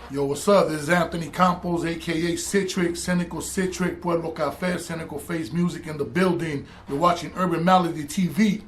Yo, what's up? This is Anthony Campos, aka Citric, Cynical Citric, Pueblo Cafe, Cynical Face Music in the building. You're watching Urban Melody TV.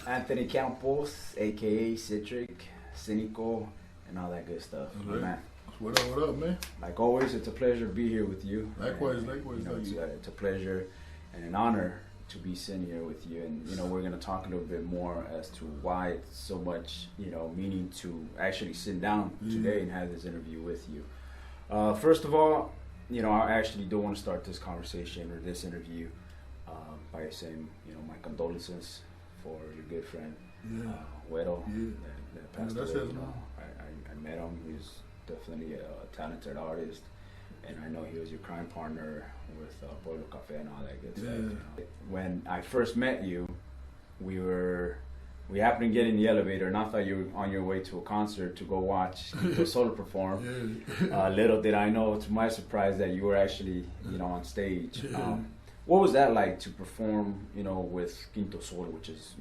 Anthony Campos, aka Citric, Cynical, and all that good stuff. Right. Man. What up, man? Like always, it's a pleasure to be here with you. Likewise. It's a pleasure and an honor to be sitting here with you. And, we're going to talk a little bit more as to why it's so much, meaning to actually sit down today and have this interview with you. First of all, I actually do want to start this conversation or this interview by saying, my condolences for your good friend, Güero, that passed away. I met him. He was definitely a talented artist, and I know he was your crime partner with Pueblo Cafe and all that good stuff. When I first met you, we happened to get in the elevator, and I thought you were on your way to a concert to go watch Kinto Sol perform. Little did I know, to my surprise, that you were actually on stage. What was that like to perform, with Kinto Sol, which is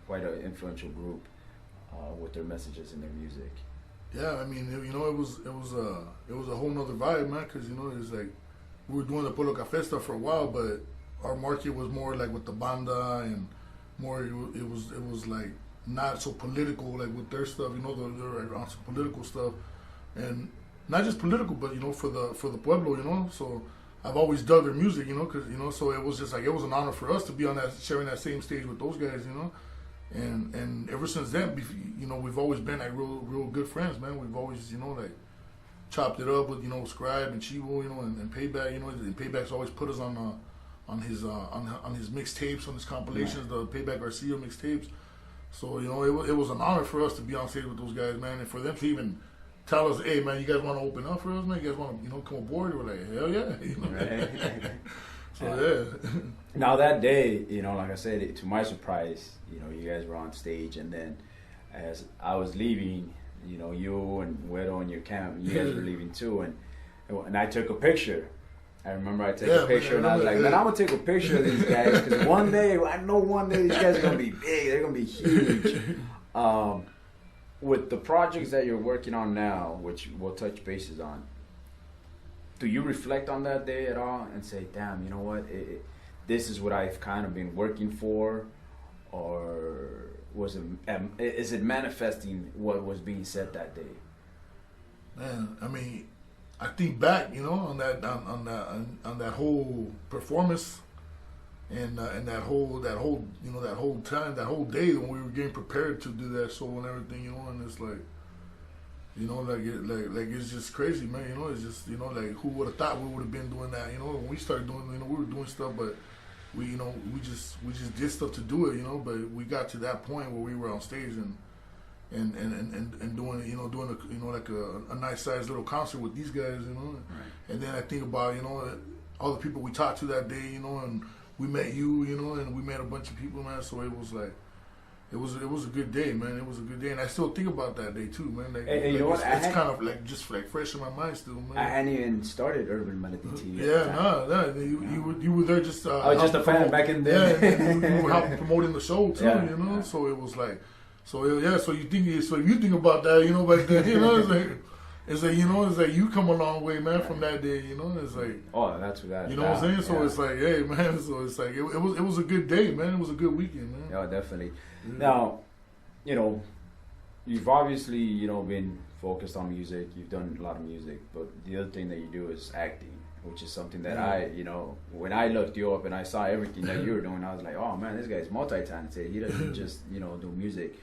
quite an influential group with their messages and their music? Yeah, I mean, it was a whole nother vibe, man. Because it's like we were doing the Pueblo Cafe stuff for a while, but our market was more like with the banda and more. It was like not so political, like with their stuff. They're on some political stuff, and not just political, but for the Pueblo. So I've always dug their music, because so it was just like it was an honor for us to be on that, sharing that same stage with those guys, And ever since then, we've always been like real good friends, man. We've always, like chopped it up with, Scribe and Chivo, and Payback, and Payback's always put us on his mixtapes, on his compilations, the Payback Garcia mixtapes. So, it was an honor for us to be on stage with those guys, man, and for them to even tell us, hey, man, you guys want to open up for us, man? You guys want to, come aboard? We're like, hell yeah. Right. So, Now that day, like I said, to my surprise, you guys were on stage, and then as I was leaving, you and Güero and your camp, you guys were leaving too, and I took a picture. I remember I took a picture, and I was like, man, I'm gonna take a picture of these guys, because I know one day these guys are gonna be big, they're gonna be huge. With the projects that you're working on now, which we'll touch bases on, do you reflect on that day at all and say, damn, you know what, this is what I've kind of been working for, or is it manifesting what was being said that day? Man, I mean, I think back, on that whole performance, and that whole time, that whole day when we were getting prepared to do that show and everything, and it's like, like it's just crazy, man. It's just like who would have thought we would have been doing that? When we started doing, we were doing stuff, but we just did stuff to do it, But we got to that point where we were on stage and doing doing like a nice sized little concert with these guys, Right. And then I think about all the people we talked to that day, and we met you, and we met a bunch of people, man. So it was like. It was a good day, man. It was a good day, and I still think about that day too, man. Like, you know what? It's kind of like just like fresh in my mind still, man. I hadn't even started Urban Melody TV. You were there just. I was just a fan back in there. Yeah, and you were helping promoting the show too, Yeah. So it was like, So you think about that, back then, it's like you come a long way, man, from that day, It's like, oh, that's that. You know what I'm saying? So it's like, hey, man. So it's like it was a good day, man. It was a good weekend, man. Yeah, definitely. Now, you've obviously been focused on music. You've done a lot of music, but the other thing that you do is acting, which is something that I, when I looked you up and I saw everything that you were doing, I was like, oh man, this guy's multi-talented. He doesn't just do music.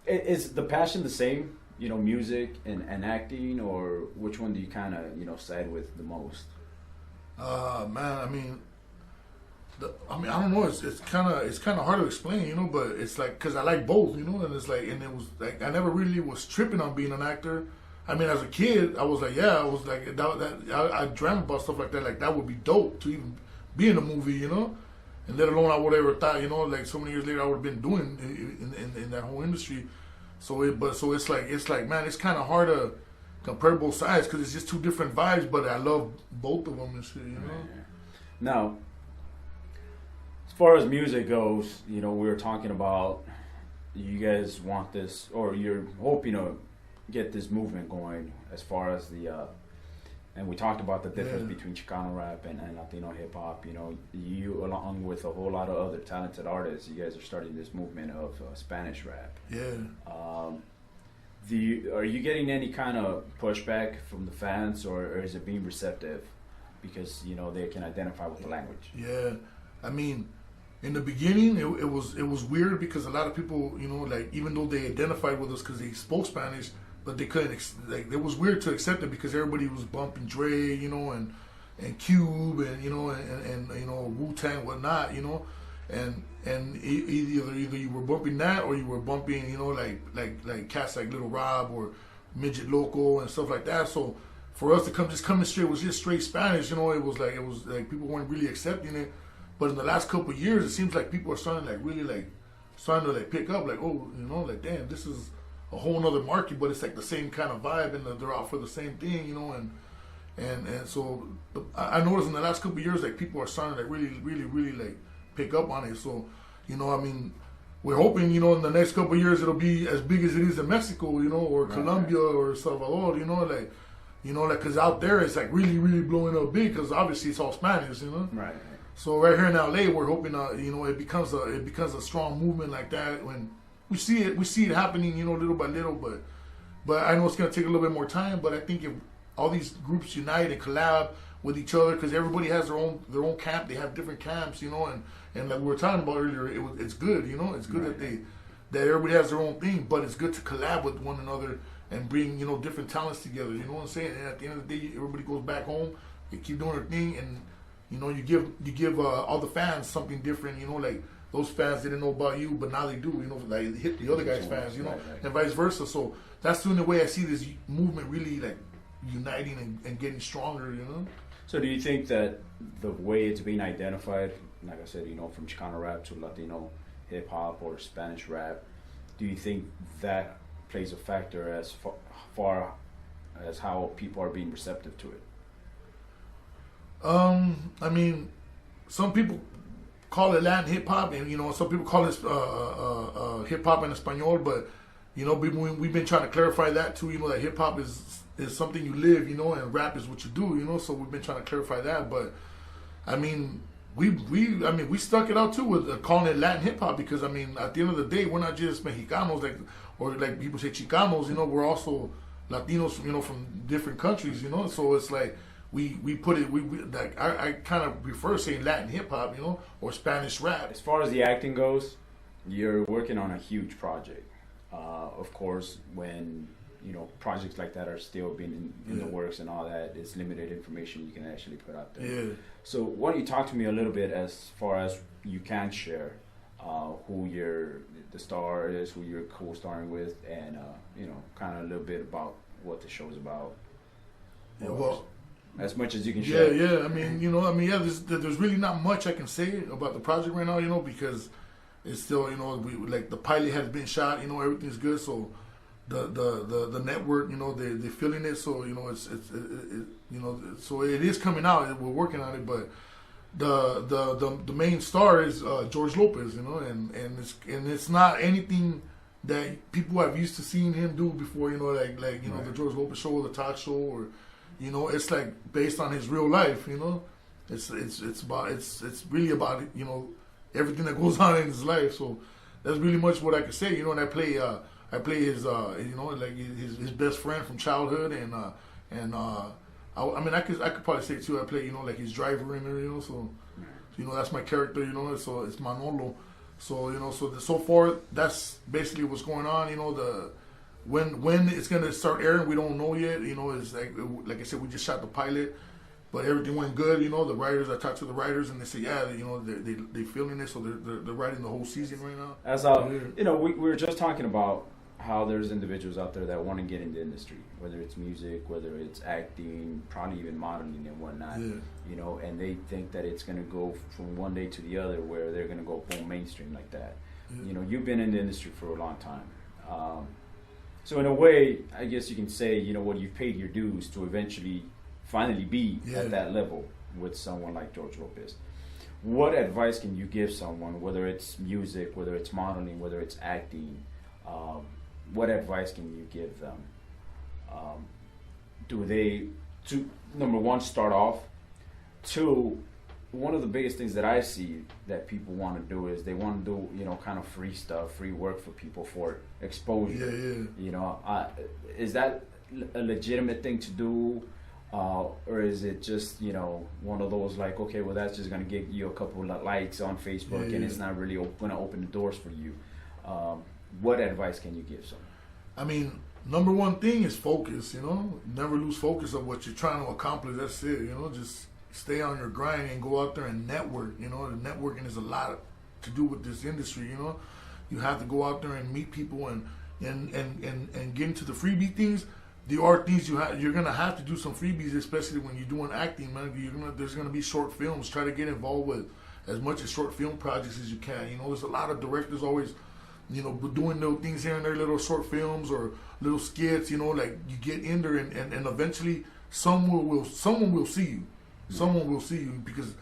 Is the passion the same? Music and acting, or which one do you kind of side with the most? Man, I mean, I don't know. It's kind of hard to explain, but it's like because I like both, and it's like, and it was like I never really was tripping on being an actor. I mean, as a kid, I was like, I dreamt about stuff like that. Like that would be dope to even be in a movie, and let alone I would ever thought, like so many years later I would have been doing in that whole industry. So it's like man, it's kind of hard to compare both sides because it's just two different vibes. But I love both of them and shit, Now, As far as music goes, we were talking about you guys want this, or you're hoping to get this movement going as far as and we talked about the difference between Chicano rap and Latino hip hop. You along with a whole lot of other talented artists, you guys are starting this movement of Spanish rap. Yeah. Are you getting any kind of pushback from the fans, or is it being receptive because they can identify with the language? Yeah, I mean, in the beginning, it was weird because a lot of people, even though they identified with us because they spoke Spanish, but they couldn't. It was weird to accept it because everybody was bumping Dre, and Cube, and Wu-Tang, and whatnot, and either you were bumping that or you were bumping, like cats like Little Rob or Midget Loco and stuff like that. So for us to coming straight was just straight Spanish, it was like people weren't really accepting it. But in the last couple of years, it seems like people are starting to pick up, damn, this is a whole nother market, but it's like the same kind of vibe, and they're out for the same thing, and so I noticed in the last couple of years, like people are starting to really pick up on it. So, we're hoping, in the next couple of years it'll be as big as it is in Mexico, or Colombia or Salvador, because out there it's like really blowing up big because obviously it's all Spanish, Right. So right here in LA, we're hoping, it becomes a strong movement like that. When we see it happening, little by little. But I know it's gonna take a little bit more time. But I think if all these groups unite and collab with each other, because everybody has their own camp, they have different camps, and like we were talking about earlier, it's good, it's good that everybody has their own thing. But it's good to collab with one another and bring different talents together. You know what I'm saying? And at the end of the day, everybody goes back home, they keep doing their thing, and you give all the fans something different, like those fans didn't know about you, but now they do, like hit the other guy's fans, and vice versa. So that's the only way I see this movement really like uniting and getting stronger, So do you think that the way it's being identified, like I said, from Chicano rap to Latino hip hop or Spanish rap, do you think that plays a factor as far as how people are being receptive to it? I mean, some people call it Latin hip hop, and some people call it hip hop in Espanol. But we've been trying to clarify that too. That hip hop is something you live, and rap is what you do. So we've been trying to clarify that. But I mean, we stuck it out too with calling it Latin hip hop because at the end of the day, we're not just Mexicanos or like people say Chicanos. We're also Latinos, from different countries. So it's like. We put it, I kind of prefer saying Latin hip hop, or Spanish rap. As far as the acting goes, you're working on a huge project. Of course, when, projects like that are still being in the works and all that, it's limited information you can actually put out there. Yeah. So why don't you talk to me a little bit as far as you can share who the star is, who you're co-starring with, and, kind of a little bit about what the show's about. Yeah, well, as much as you can share. Yeah. There's really not much I can say about the project right now, because it's still, the pilot has been shot, everything's good. So the network, they're feeling it. So so it is coming out. We're working on it, but the main star is George Lopez, and it's not anything that people have used to seeing him do before, right. The George Lopez show, or the talk show, or. It's like based on his real life. It's really about everything that goes on in his life. So that's really much what I can say. And I play his his best friend from childhood, and I could probably say too. I play like his driver in there. So that's my character. So it's Manolo. So so far that's basically what's going on. When it's gonna start airing, we don't know yet. It's like I said, we just shot the pilot, but everything went good. The writers, I talked to the writers, and they say, they feeling it, so they're writing the whole season right now. As we were just talking about how there's individuals out there that want to get in the industry, whether it's music, whether it's acting, probably even modeling and whatnot. Yeah. And they think that it's gonna go from one day to the other, where they're gonna go boom mainstream like that. Yeah. You've been in the industry for a long time. So in a way, I guess you can say, you've paid your dues to eventually finally be at that level with someone like George Lopez. what advice can you give someone, whether it's music, whether it's modeling, whether it's acting? What advice can you give them? Do they, number one, start off? Two, one of the biggest things that I see that people want to do is they want to do, you know, kind of free stuff, free work for people for exposure. Yeah. You know, is that a legitimate thing to do? Or is it just, you know, one of those like, okay, well, that's just going to get you a couple of likes on Facebook and it's not really going to open the doors for you. What advice can you give someone? I mean, number one thing is focus, you know. Never lose focus of what you're trying to accomplish. That's it, you know. Just stay on your grind and go out there and network, you know. The networking is a lot to do with this industry, you know. You have to go out there and meet people and get into the freebie things. There are things you're gonna have to do some freebies, especially when you're doing acting, man. There's gonna be short films. Try to get involved with as much as short film projects as you can. You know, there's a lot of directors always, you know, doing little things here and there, little short films or little skits. You know, like you get in there and eventually someone will see you. Someone will see you because,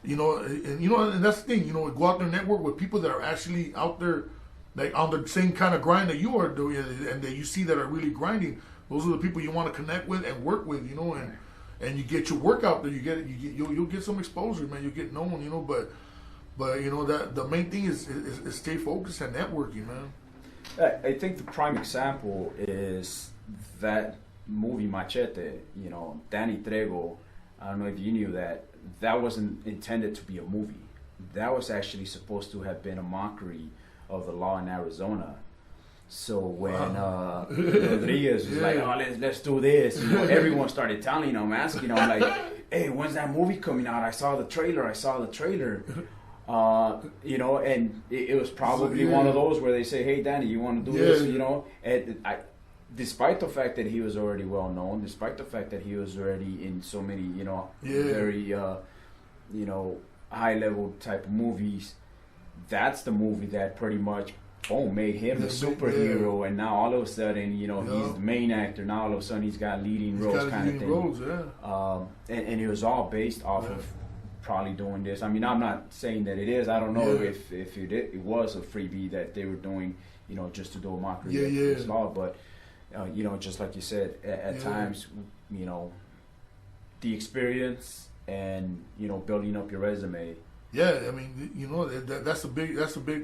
you know, and that's the thing. You know, go out there and network with people that are actually out there, like on the same kind of grind that you are doing, and that you see that are really grinding. Those are the people you want to connect with and work with, you know, and you get your work out there. You'll get some exposure, man. You'll get known, you know. But you know that the main thing is stay focused and networking, man. I think the prime example is that movie Machete. You know, Danny Trejo. I don't know if you knew that wasn't intended to be a movie. That was actually supposed to have been a mockery of the law in Arizona. So when Rodriguez was like, "Oh, let's do this," you know, everyone started telling him, asking him, like, "Hey, when's that movie coming out? I saw the trailer." You know, and it was probably one of those where they say, "Hey, Danny, you want to do this?" You know, and despite the fact that he was already well known, despite the fact that he was already in so many, you know, very, you know, high level type of movies, that's the movie that pretty much made him the superhero, and now all of a sudden, you know, he's the main actor. Now all of a sudden he's got leading roles kind of thing. And it was all based off of probably doing this. I mean, I'm not saying that it is. I don't know if it was a freebie that they were doing, you know, just to do a mockery of this law. But you know, just like you said, at times, you know, the experience and, you know, building up your resume. Yeah, I mean, you know, that's a big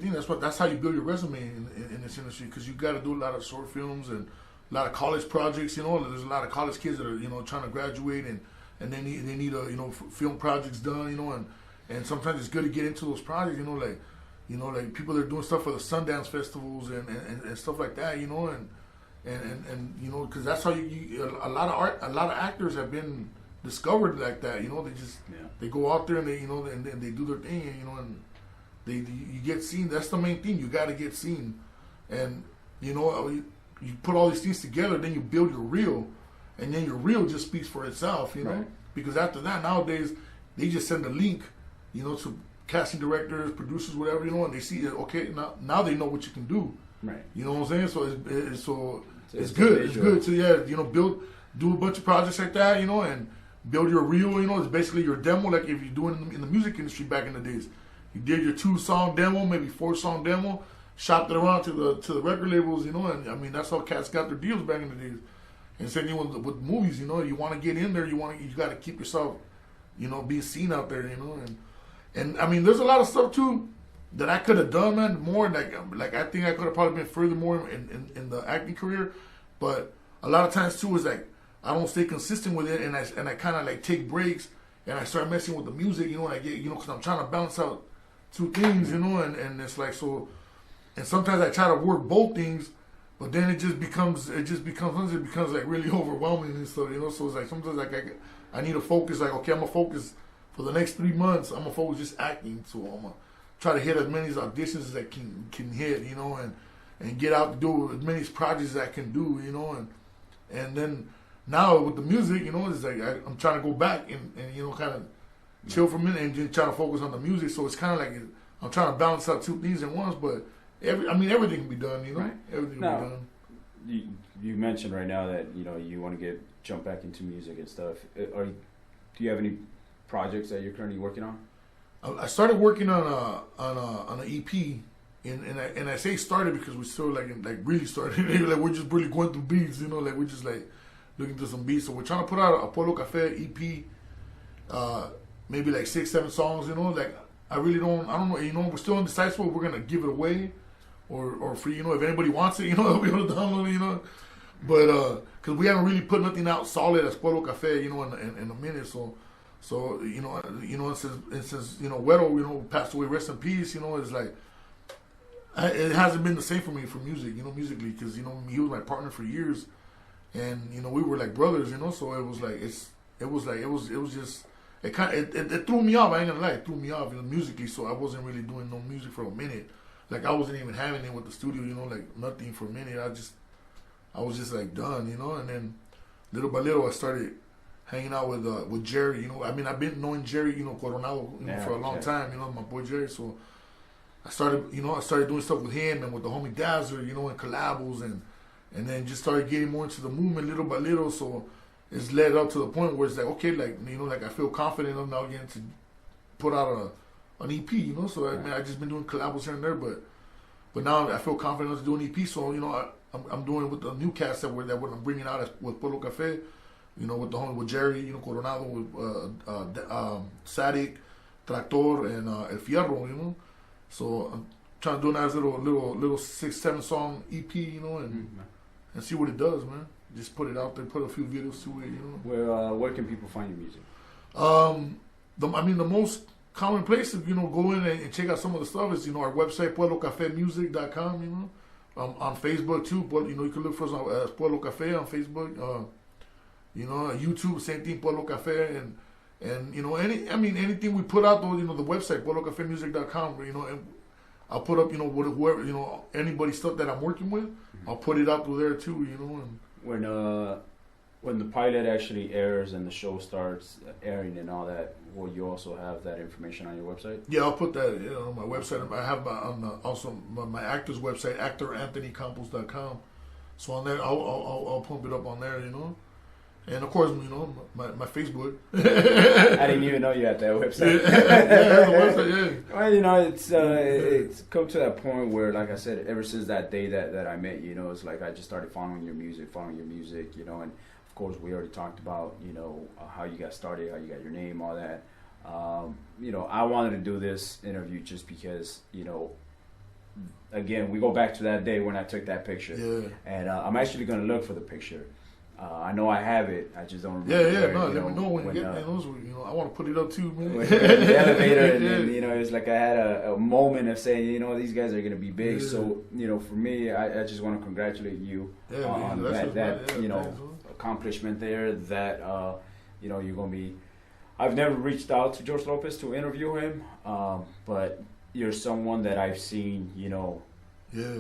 thing. That's how you build your resume in this industry, because you got to do a lot of short films and a lot of college projects. You know, there's a lot of college kids that are, you know, trying to graduate and they need you know, film projects done. You know, and sometimes it's good to get into those projects. You know, like people that are doing stuff for the Sundance festivals and stuff like that. You know, and you know, because that's how a lot of actors have been discovered like that. You know, they go out there and they, you know, and they do their thing, and, you know, and you get seen. That's the main thing. You got to get seen, and you know, you put all these things together, then you build your reel, and then your reel just speaks for itself. You know, because after that, nowadays they just send a link, you know, to casting directors, producers, whatever, you know, and they see it. Okay, now they know what you can do. Right. You know what I'm saying? So it's good. It's good to, you know, do a bunch of projects like that, you know, and build your reel. You know, it's basically your demo, like if you're doing in the music industry back in the days. You did your 2-song demo, maybe 4-song demo, shopped it around to the record labels, you know, and I mean, that's how cats got their deals back in the days. And same thing with movies, you know, you want to get in there, you got to keep yourself, you know, being seen out there, you know, and I mean, there's a lot of stuff too that I could have done, man, more like I think I could have probably been further more in the acting career, but a lot of times too is like I don't stay consistent with it, and I kind of like take breaks, and I start messing with the music, you know, and I get, you know, because I'm trying to balance out two things, you know, and it's like so, and sometimes I try to work both things, but then it becomes like really overwhelming and stuff, you know. So it's like sometimes like I need to focus, like, okay, I'm gonna focus for the next 3 months. I'm gonna focus just acting, so I'm gonna try to hit as many auditions as I can hit, you know, and get out to do as many projects as I can do, you know, and then now with the music, you know, it's like I'm trying to go back and you know, kind of chill for a minute and just try to focus on the music. So it's kind of like I'm trying to balance out two things at once, but everything can be done, you know. Right. Everything can be done. You mentioned right now that, you know, you want to jump back into music and stuff. Do you have any projects that you're currently working on? I started working on an EP, and I say started because we still like really started. Like we're just really going through beats, you know. Like we're just like looking through some beats. So we're trying to put out a Pueblo Cafe EP, maybe like 6-7 songs, you know. Like I don't know, you know. We're still indecisive if we're gonna give it away or free, you know. If anybody wants it, you know, they'll be able to download it, you know. But because we haven't really put nothing out solid as Pueblo Cafe, you know, in a minute, so you know, since you know Weddle, you know, passed away, rest in peace. You know, it's like it hasn't been the same for me for music, you know, musically, because you know he was my partner for years, and you know we were like brothers, you know. So it was just it threw me off. I ain't gonna lie, it threw me off, you know, musically. So I wasn't really doing no music for a minute. Like I wasn't even having it with the studio, you know, like nothing for a minute. I was just like done, you know. And then little by little I started hanging out with Jerry, you know. I mean, I've been knowing Jerry, you know, Coronado, you know, for a long time, you know, my boy Jerry. So I started doing stuff with him and with the homie Dazzler, you know, and collabs, and then just started getting more into the movement little by little. So it's led up to the point where it's like, okay, like, you know, like I feel confident enough now again to put out an EP, you know. So I mean, I just been doing collabs here and there, but now I feel confident enough to do an EP. So you know, I'm doing it with the new cast that I'm bringing out with Pueblo Cafe. You know, with the homie, with Jerry, you know, Coronado, with Sadik, Tractor, and El Fierro, you know. So I'm trying to do a nice little 6-7 song EP, you know, and see what it does, man. Just put it out there, put a few videos to it, you know. Where can people find your music? The most common place, you know, go in and check out some of the stuff is, you know, our website, pueblocafemusic.com, you know. On Facebook too, but you know, you can look for us as Pueblo Cafe on Facebook. You know, YouTube, same thing, Pueblo Cafe, and you know, anything we put out, though, you know, the website, pueblocafemusic.com, you know, and I'll put up, you know, whoever, you know, anybody's stuff that I'm working with, I'll put it out through there too, you know. And when the pilot actually airs and the show starts airing and all that, will you also have that information on your website? Yeah, I'll put that, you know, on my website. I have also my actor's website, actoranthonycampos.com. So on there, I'll pump it up on there, you know. And of course, you know, my Facebook. I didn't even know you had that website. Yeah. Well, you know, it's come to that point where, like I said, ever since that day that I met you, know, it's like I just started following your music, you know, and of course we already talked about, you know, how you got started, how you got your name, all that. You know, I wanted to do this interview just because, you know, again, we go back to that day when I took that picture. Yeah. And I'm actually going to look for the picture. I know I have it. I just don't remember. Let me know when you get it. You know, I want to put it up too, man. The elevator, and then, you know, it's like I had a moment of saying, you know, these guys are going to be big. Yeah. So, you know, for me, I just want to congratulate you on that you know, accomplishment there. That you know, you're going to be. I've never reached out to George Lopez to interview him, but you're someone that I've seen, you know,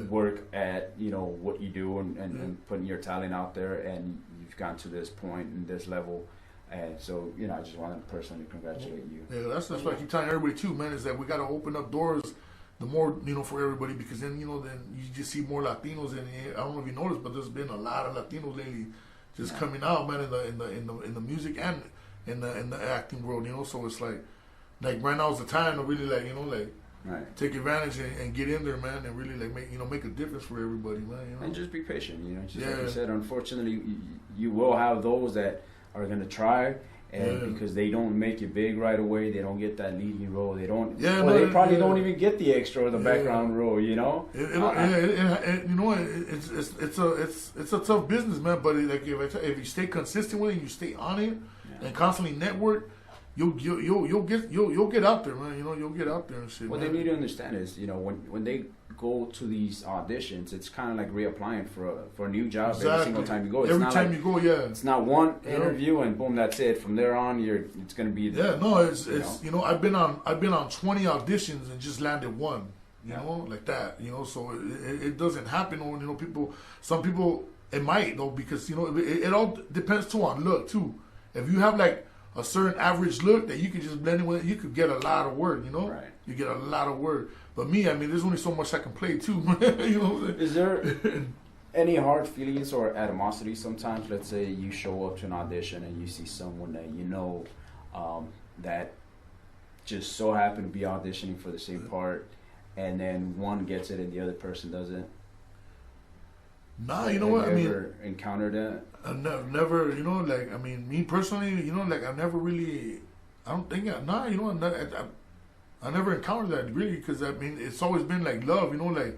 work at, you know, what you do and putting your talent out there, and you've gotten to this point and this level, and so, you know, I just wanted to personally congratulate you. Yeah, that's what I keep telling everybody too, man, is that we got to open up doors the more, you know, for everybody, because then, you know, then you just see more Latinos, and I don't know if you noticed, but there's been a lot of Latinos lately just coming out, man, in the music and in the acting world, you know. So it's like right now is the time to really, like, you know, like, take advantage and get in there, man, and really, like, make a difference for everybody, man. You know? And just be patient, you know. Just like you said, unfortunately, you will have those that are gonna try, and because they don't make it big right away, they don't get that leading role. They don't. They probably don't even get the extra or the background role, you know. You know, it's a tough business, man. But like if you stay consistent with it, and you stay on it, and constantly network. You'll get out there, man. You know, you'll get out there and shit. What they need to understand is, you know, when they go to these auditions, it's kind of like reapplying for a new job every single time you go. It's every time you go, It's not one interview and boom, that's it. From there on, it's gonna be. It's you know, I've been on 20 auditions and just landed one. You know, like that. You know, so it doesn't happen. Or, you know, some people it might though, because, you know, it all depends too on luck too. If you have like a certain average look that you could just blend in with, you could get a lot of work, you know? Right. You get a lot of work. But me, I mean, there's only so much I can play too, you know? Is there any hard feelings or animosity sometimes? Let's say you show up to an audition and you see someone that you know that just so happen to be auditioning for the same part, and then one gets it and the other person doesn't? Nah, you know what? I mean, ever encountered that? I never, you know, like, I mean, me personally, you know, like, I never really, I don't think, nah, you know, I never encountered that really, because I mean, it's always been like love, you know, like,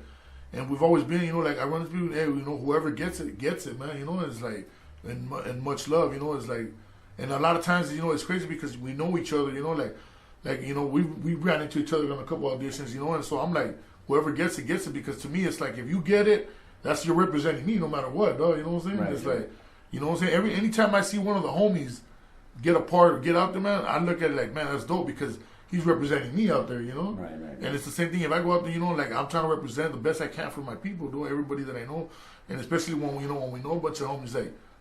and we've always been, you know, like, I run into people, hey, you know, whoever gets it, man, you know, it's like, and much love, you know, it's like, and a lot of times, you know, it's crazy because we know each other, you know, like, you know, we ran into each other on a couple auditions, you know, and so I'm like, whoever gets it, because to me, it's like, if you get it, that's you're representing me no matter what, dog, you know what I'm saying? Right, it's like, you know what I'm saying? Anytime I see one of the homies get a part or get out there, man, I look at it like, man, that's dope because he's representing me out there, you know? Right. And it's the same thing if I go out there, you know, like I'm trying to represent the best I can for my people, doing everybody that I know, and especially when we know a bunch of homies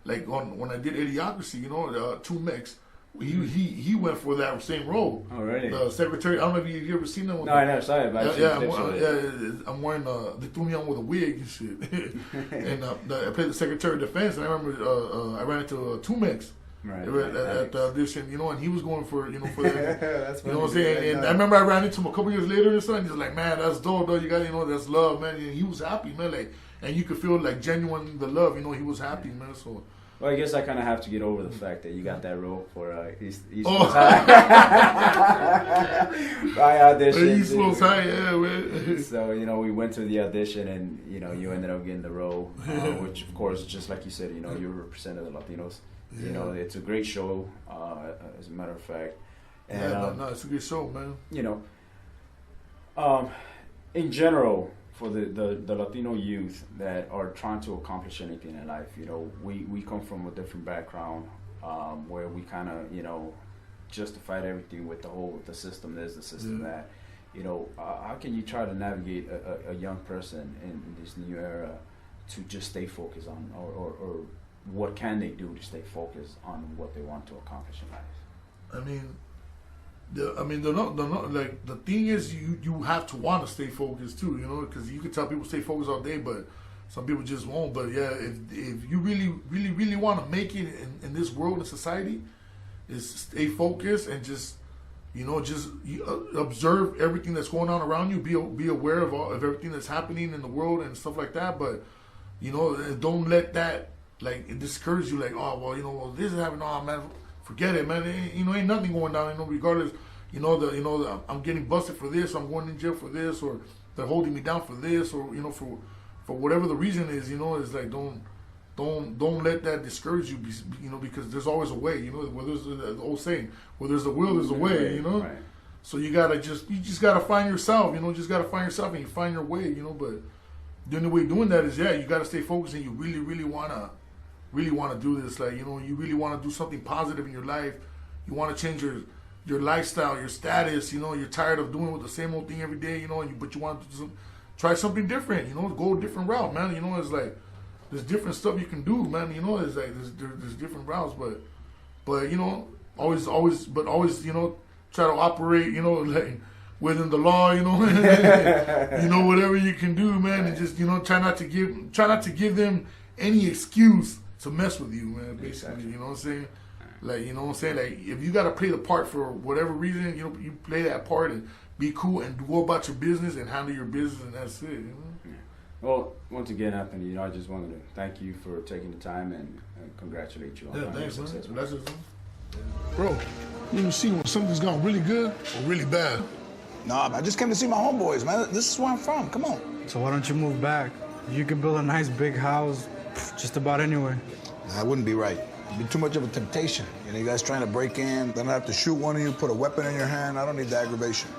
like when I did Idiocracy, you know, 2 Mix, he went for that same role. Oh, really? The secretary. I don't know if you ever seen that one. No, I never saw it. But I'm wearing. They threw me on with a wig and shit, and I played the Secretary of Defense. And I remember I ran into 2 Mix. Right, at the audition, you know, and he was going for, you know, for that. That's you know what I'm saying? And I remember I ran into him a couple years later and something. He's like, man, that's dope, though. You got, you know, that's love, man. And he was happy, man. Like, and you could feel like genuine the love. You know, he was happy, man. So. Well, I guess I kind of have to get over the fact that you got that role for East Coast High. By audition. East Coast High, yeah, man. So, you know, we went to the audition and, you know, you ended up getting the role, which, of course, just like you said, you know, you represented the Latinos. Yeah. You know, it's a great show, as a matter of fact. And, no, it's a good show, man. You know, in general, for the Latino youth that are trying to accomplish anything in life, you know, we come from a different background, where we kind of, you know, justified everything with the system this, the system that. You know, how can you try to navigate a young person in this new era to just stay focused on, or what can they do to stay focused on what they want to accomplish in life? Like the thing is, you have to want to stay focused too, you know, because you can tell people stay focused all day, but some people just won't. But yeah, if you really want to make it in this world and society, is stay focused and just, you know, observe everything that's going on around you. Be aware of everything that's happening in the world and stuff like that. But you know, don't let that like discourage you. Like, oh well, you know, well, this is happening. Oh man, forget it, man. Ain't nothing going down. You know, regardless. I'm getting busted for this. I'm going in jail for this, or they're holding me down for this, or you know, for whatever the reason is. You know, it's like don't let that discourage you. You know, because there's always a way. You know, where there's the old saying, where there's a will, there's a way. You know, right. So you just gotta find yourself. You know, just gotta find yourself and you find your way. You know, but the only way doing that is you gotta stay focused and you really wanna do this. Like, you know, you really wanna do something positive in your life. You wanna change your lifestyle, your status. You know, you're tired of doing with the same old thing every day. You know, but you want to try something different. You know, go a different route, man. You know, it's like there's different stuff you can do, man. You know, it's like there's different routes, but you know, always, you know, try to operate, you know, like within the law, you know, you know, whatever you can do, man, and just, you know, try not to give them any excuse to mess with you, man. Basically, exactly. You know what I'm saying? Like, you know what I'm saying? Like, if you gotta play the part for whatever reason, you know, you play that part and be cool and go about your business and handle your business, and that's it. You know? Yeah. Well, once again, Anthony, you know, I just wanted to thank you for taking the time and congratulate you on your success. That's it. Bro, you see when something's gone really good or really bad? No, I just came to see my homeboys, man. This is where I'm from. Come on. So why don't you move back? You can build a nice big house just about anywhere. That wouldn't be right. It'd be too much of a temptation. You know, you guys trying to break in, then I have to shoot one of you, put a weapon in your hand. I don't need the aggravation.